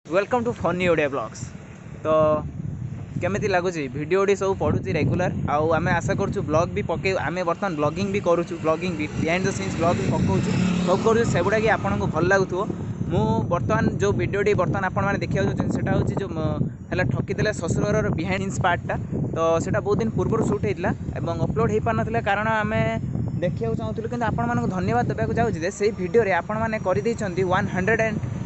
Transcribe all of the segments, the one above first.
Welcome to funny Odia blogs. तो केमिति लगुच वीडियो सब पड़ुची रेगुलर आम आशा करूँ ब्लॉग भी पके आम बर्तमान ब्लॉगिंग भी करूँ ब्लॉगिंग भी बिहाइंड द सीन्स ब्लॉग भी पकाऊँ सब करूँ सेगुड़ा कि आपको भल लगुव मु बर्तमान जो वीडियोटी बर्तमान आपने देखा सेटा हूँ जो है ठकीदे ससुर बिहाइंड सीन्स पार्टा तो सेटा बहुत दिन पूर्व सुट होता है अपलोड हो पार ना कारण आम देखा चाहूँ कि आपको धन्यवाद देवाक चाहूँगी से भिडियो आपण मैंने कर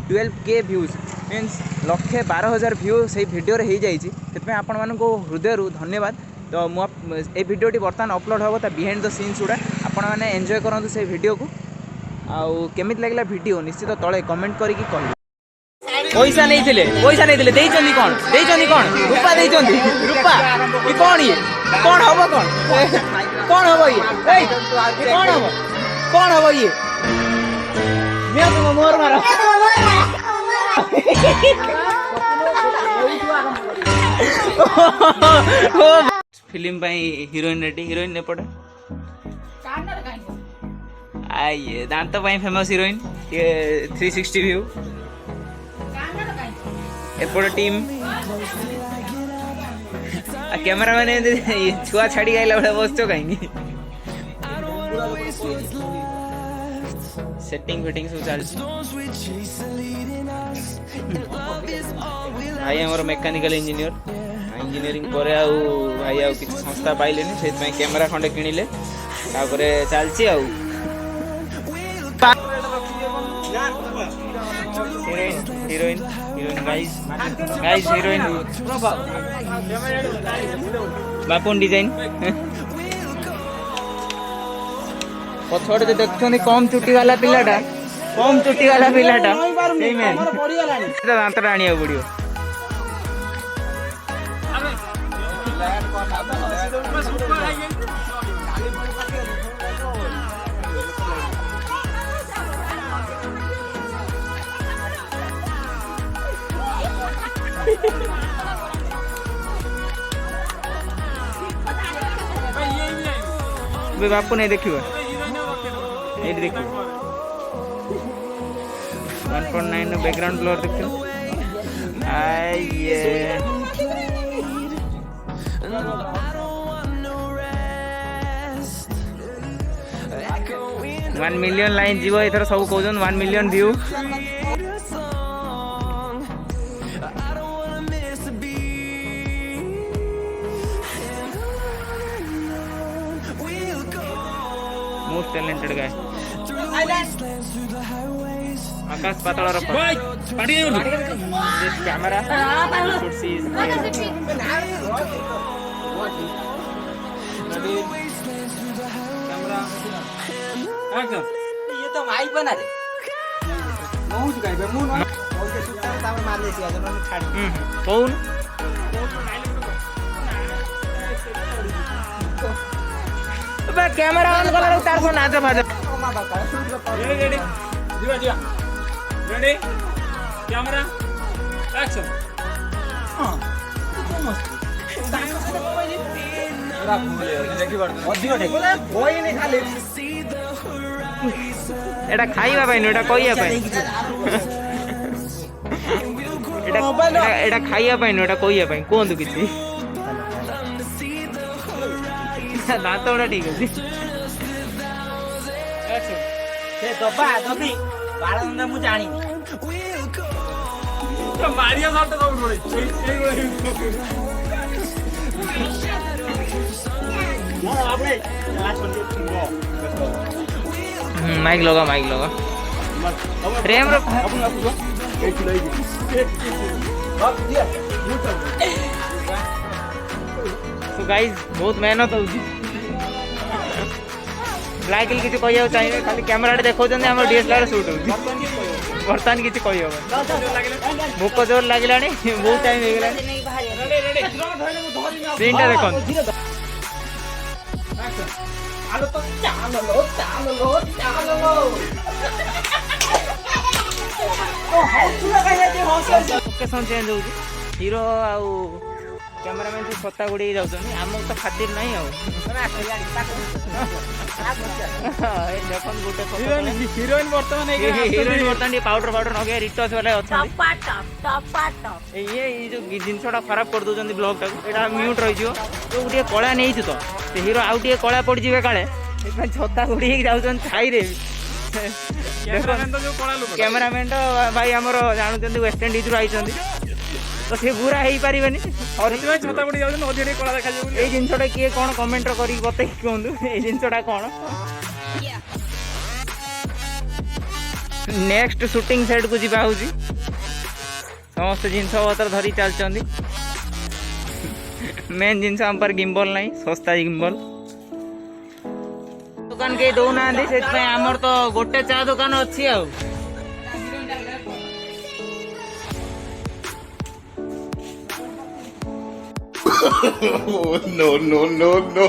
112K व्यूज मीन्स 1,12,000 व्यू से भिडियो हो जाए आपण मानक हृदय धन्यवाद। तो मुझे भिडियोटी बर्तमान अपलोड हम बिहाइंड द सीन्स गुड़ा आपण मैंने एंजॉय करूँ से वीडियो को आउ केमिति लागला वीडियो निश्चित तले कमेंट करके कह पैसा नहीं देइचंदी कौन रूपा देइचंदी रूपा कि कौन ये कौन हबो कौन हबो ये कौन हबो ये मैं तुम मोर मारो फिल्म हीरोइन रेडी हीरोइन एपटे आइए दांत फेमस हीरोइन 360 व्यू एपटे टीम कैमरा मैंने छुआ छाड़ी आइला बड़ा बसचो कहीं सेटिंग फिटिंग सब चल भाई हमारा मेकानिकल इंजीनियरिंग पर भाई आउ किसी संस्था पाइले से कैमेरा खंडे किणिले चलची हीरोइन गाइस हीरोइन बापुन डिजाइन पछोड़ जो देखते कम चुटी वाला पिलाटा दांत आनिया पड़ो बापू नहीं देखिए ये देखो 1.9 बैकग्राउंड ब्लर देखो आइए 1 मिलियन लाइन जीव एथर सब कहउछन 1 million view most talented guy आकाश पातल कैमरा ये तो माई बना रे बहुत गाय बे मुन ओके सुतार ताम मार ले सिया जन छाड़ कौन बे कैमरा ऑन कलर तार को नाच भाज रेडी जीवा रेडी कैमरा एक्शन हां एटा खाइबा पाइन एटा कहिया पाइन एटा खाइबा पाइन एटा कहिया पाइन कोंदु किछि दांत बड़ा ठीक अछि से दबी बाळंदा मु जानि तो मारिया साथ तो पड़े वो आपने लास्ट वन माइक लगा फ्रेम रख तो गाइस बहुत मेहनत होउची ब्लैक हिल किसी कहियो चाहिए खाली कैमरा देखो हम डीएसएलआर शूट होउची बर्तमान किसी कहि हो भूक जोर लागिलानी बहुत टाइम हो गला सीनटा देखो आलो तो चालो ओ हाउस लगा है जे हाउस लोकेशन चेंज होउची हीरो आउ କ୍ୟାମେରାମ୍ୟାନ୍ ସେ ଛତା ଗୁଡ଼େଇ ଯାଉଛନ୍ତି, ଆମକୁ ତ ଖାତିର ନାହିଁ ଆଉ। ଏଇ ଦେଖନ୍ତୁ ଗୋଟେ ହିରୋଇନ ବର୍ତ୍ତମାନ ହିରୋଇନ ବର୍ତ୍ତମାନ ଟିକେ ପାଉଡର ନଗେଇ ରିଟଚ୍ ବାଲା ଅଛନ୍ତି। ଇଏ ଏଇ ଯୋଉ ଜିନିଷଟା ଖରାପ କରିଦେଉଛନ୍ତି ବ୍ଲଗ୍ଟାକୁ। ଏଇଟା ମ୍ୟୁଟ୍ ରହିଯିବ। ଯୋଉ ଟିକେ କଳା ନେଇଛୁ ତ ସେ ହିରୋ ଆଉ ଟିକେ କଳା ପଡ଼ିଯିବେ କାଳେ, ସେଥିପାଇଁ ଛତା ଗୁଡ଼େଇକି ଯାଉଛନ୍ତି ଛାଇରେ। କ୍ୟାମେରାମ୍ୟାନ୍ ତ ଭାଇ ଆମର ଜାଣୁଛନ୍ତି ୱେଷ୍ଟଇଣ୍ଡିଜ୍ରୁ ଆଇଛନ୍ତି, ତ ସେ ଗୁରା ହେଇପାରିବେନି। ଛତା ପଡ଼ି ଯାଉଛନ୍ତି, ଅଧିକ ଟିକେ କଳା ଦେଖାଯିବ। ଏଇ ଜିନିଷଟା କିଏ କ'ଣ କମେଣ୍ଟର କରିକି ବତେଇକି କୁହନ୍ତୁ ଏଇ ଜିନିଷଟା କ'ଣ। ନେକ୍ସଟ ସୁଟିଂ ସେଟ୍କୁ ଯିବା ହେଉଛି। ସମସ୍ତେ ଜିନିଷ ପତ୍ର ଧରି ଚାଲିଛନ୍ତି। ମେନ୍ ଜିନିଷ ଆମ ପାଖରେ ଗିମ୍ବଲ୍ ନାହିଁ, ଶସ୍ତା ଗିମ୍ବଲ୍। ଦୋକାନ କେହି ଦଉନାହାନ୍ତି, ସେଥିପାଇଁ ଆମର ତ ଗୋଟେ ଚା ଦୋକାନ ଅଛି ଆଉ। No, no, no, no.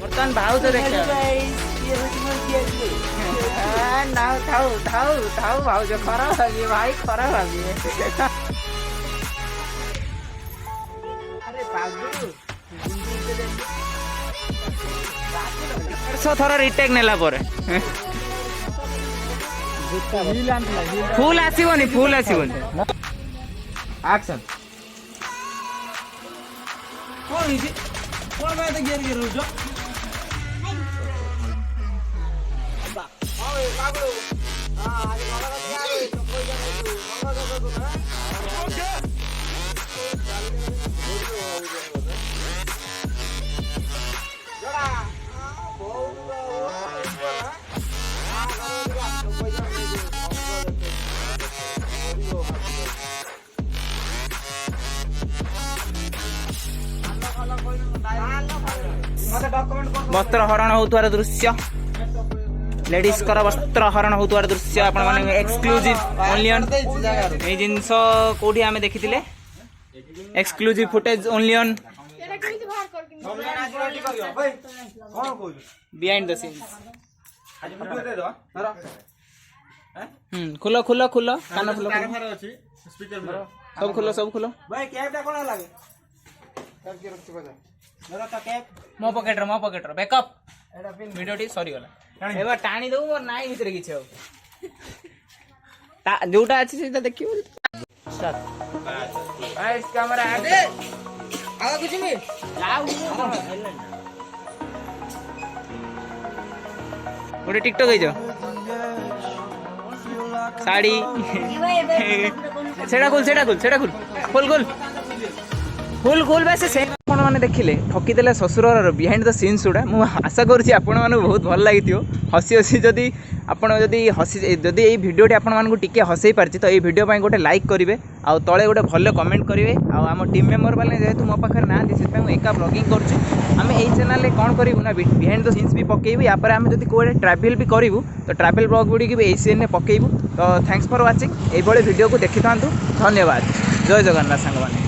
ବର୍ତ୍ତମାନ ଭାଉଜ ଦେଖିବା। ଥାଉ ଭାଉଜ, ଖରାପ ଭାବିବେ ଭାଇ, ଖରାପ ଭାବିବେ। ଥର ରିଟେକ୍ ନେଲା ପରେ ଫୁଲ୍ ଆସିବନି। ଆକ୍ସନ୍। କ'ଣ ହେଇଛି? କ'ଣ ପାଇଁ ଏତେ ଗିୟର ରହୁଛ? ବସ୍ତ୍ର ହରଣ ହେଉଥିବାର ଦୃଶ୍ୟ, ଲେଡିଜଙ୍କର ବସ୍ତ୍ର ହରଣ ହେଉଥିବାର ଦୃଶ୍ୟ ଆପଣମାନେ ଏକ୍ସକ୍ଲୁଜିଭ୍ ଓନ୍ଲି ଅନ୍। ଏଇ ଜିନିଷ କୋଉଠି ଆମେ ଦେଖିଥିଲେ? Exclusive footage only on behind the scenes. ଖୋଲ କାନ ଖୋଲ, ସବୁ ଖୋଲ। ମୋ ପକେଟର ବ୍ୟାକଅପ୍ ଭିଡ଼ିଓଟି ସରିଗଲା। ଏବେ ଟାଣି ଦବୁ, ମୋର ନାଇଁ ଭିତରେ କିଛି ଆଉ। ଯୋଉଟା ଅଛି ସେଇଟା ଦେଖିବ। କ୍ୟାମେରା ଗୋଟେ ଟିକଟକ୍ ହେଇଯାଉ। ଶାଢ଼ୀ ସେଟା ଖୋଲ ବାସ। ସେ ଆପଣମାନେ ଦେଖିଲେ ଠକିଦେଲେ ଶ୍ୱଶୁରର ବିହାଇଣ୍ଡ ଦ ସିନ୍ସ ଗୁଡ଼ା। ମୁଁ ଆଶା କରୁଛି ଆପଣମାନଙ୍କୁ ବହୁତ ଭଲ ଲାଗିଥିବ। ହସି ଯଦି ଏଇ ଭିଡ଼ିଓଟି ଆପଣମାନଙ୍କୁ ଟିକେ ହସେଇ ପାରିଛି ତ ଏଇ ଭିଡ଼ିଓ ପାଇଁ ଗୋଟେ ଲାଇକ୍ କରିବେ, ଆଉ ତଳେ ଗୋଟେ ଭଲ କମେଣ୍ଟ କରିବେ। ଆଉ ଆମ ଟିମ୍ ମେମ୍ବର ମାନେ ଯେହେତୁ ମୋ ପାଖରେ ନାହାନ୍ତି, ସେଥିପାଇଁ ମୁଁ ଏକା ବ୍ଲଗିଂ କରୁଛି। ଆମେ ଏଇ ଚ୍ୟାନେଲରେ କ'ଣ କରିବୁ ନା ବିହାଇଣ୍ଡ ଦ ସିନ୍ସ ବି ପକେଇବୁ। ୟାପରେ ଆମେ ଯଦି କେଉଁଟେ ଟ୍ରାଭେଲ୍ ବି କରିବୁ ତ ଟ୍ରାଭେଲ୍ ବ୍ଲଗ୍ ଗୁଡ଼ିକୁ ବି ଏଇ ସିନ୍ରେ ପକେଇବୁ। ତ ଥ୍ୟାଙ୍କ୍ସ ଫର୍ ୱାଚିଂ। ଏଇଭଳି ଭିଡ଼ିଓକୁ ଦେଖିଥାନ୍ତୁ। ଧନ୍ୟବାଦ। ଜୟ ଜଗନ୍ନାଥ ସାଙ୍ଗମାନେ।